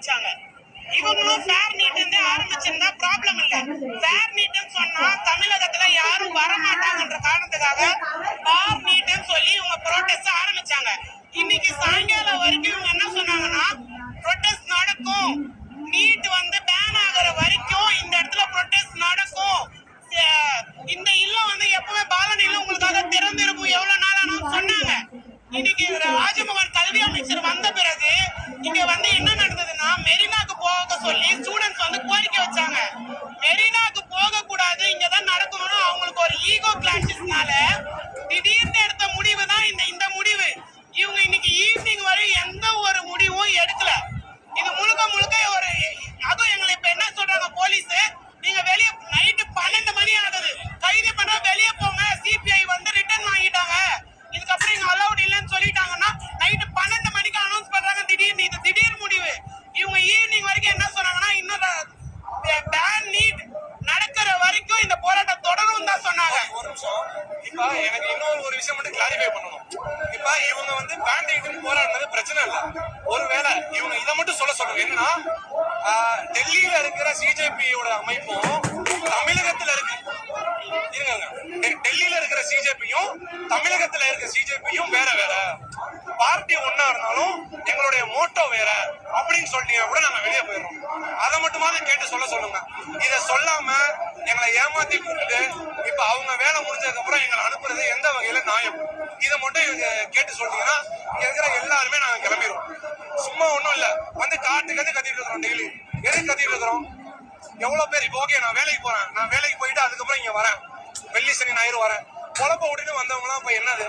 ஆரம்பிச்சாங்க. இவங்களும் fair NEET ஆரம்பிச்சிருந்தா problem இல்ல. ஃபேர் நீட்னு சொன்னா தமிழகத்துல யாரும் வரமாட்டாங்கன்ற காரணத்துக்காக ஃபேர் நீட்னு சொல்லி இவங்க ப்ரோட்டஸ்ட் ஆரம்பிச்சாங்க. இன்னைக்கு சாயங்காலம் வரைக்கும் இவங்க என்ன சொன்னாங்கன்னா, ப்ரோட்டஸ்ட் நடக்கும், நீட் பேன் ஆகிற வரைக்கும் இந்த இடத்துல ப்ரோட்டஸ்ட் நடக்கும், இந்த இல்லம் எப்பவுமே பாலன் இல்லம் உங்களுக்காக திறந்திருக்கும் எவ்வளவு நாள் ஆனாலும் சொன்னாங்க. இன்னைக்கு ராஜமோகன் கல்வி அமைச்சர் வந்த பிறகு இங்க என்ன நடந்ததுன்னா, மெரினாக்கு போக சொல்லி ஸ்டூடெண்ட்ஸ் கோரிக்கை வச்சாங்க. மெரினாக்கு போக கூடாது, இங்கதான் நடக்கணும்னு அவங்களுக்கு ஒரு ஈகோ கிளாஷஸ்னால திடீர்னு எடுத்த முடிவு தான் இந்த முடிவு. இவங்க இன்னைக்கு ஈவினிங் வரை எந்த ஒரு முடிவும் எடுக்கல. இது முழுக்க முழுக்க ஒரு அதுவும் எங்களை இப்ப என்ன சொல்றாங்க போலீஸ், நீங்க வெளியே நைட்டு 12 மணி ஆகுது, கைது பண்ணா வெளியே போங்க, சிபிஐ ரிட்டர்ன் வாங்கிட்டாங்க, இதுக்கப்புறம் இங்க அலௌட் இல்லைன்னு சொல்லிட்டாங்கன்னா நைட்டு 12 மணிக்கு அனௌன்ஸ் பண்றாங்க. திடீர்னு இது திடீர் முடிவு. இவங்க ஈவினிங் வரைக்கும் என்ன சொன்னாங்கன்னா, இன்னும் பேன் நீட் நடக்கிற வரைக்கும் இந்த போராட்டம் தொடரும் தான் சொன்னாங்க. ஒரு நிமிஷம், இப்ப எனக்கு இன்னொரு விஷயம் மட்டும் கிளாரிஃபை பண்ணணும். இப்ப இவங்க பேன் நீட்னு போராடுறது பிரச்சனை இல்ல. ஒருவேளை இவங்க இதை மட்டும் சொல்லுங்க, என்னன்னா டெல்லியில இருக்கிற சிஜேபியோட அமைப்பும் தமிழகத்துல இருக்கு, டெல்லியில இருக்கிற சிஜேபியும் தமிழகத்துல இருக்கிற சிஜேபியும் வேற வேற பார்ட்டி ஒன்னா இருந்தாலும் எங்களுடைய மோட்டோ வேற அப்படின்னு சொல்லிட்டீங்க கூட நாங்க வெளியே போயிடுறோம். அதை மட்டுமாவது கேட்டு சொல்லுங்க. இதை சொல்லாம எங்களை ஏமாத்தி கூப்பிட்டு இப்ப அவங்க வேலை முடிஞ்சதுக்கு அப்புறம் எங்களை அனுப்புறது எந்த வகையில நியாயம்? இதை மட்டும் கேட்டு சொன்னீங்கன்னா இங்க இருக்கிற எல்லாருமே நாங்க கிளம்பிடுவோம். சும்மா ஒண்ணும் இல்ல, காட்டுக்கு கத்திட்டு இருக்கிறோம். டெய்லி எதுக்கு கத்திட்டு இருக்கிறோம்? எவ்வளவு பேர் இப்ப ஓகே நான் வேலைக்கு போறேன், நான் வேலைக்கு போயிட்டு அதுக்கப்புறம் இங்க வரேன், வெள்ளி சனி ஞாயிறு வரேன், பொழப்ப விட்டுட்டு வந்தவங்க எல்லாம் இப்ப என்னது?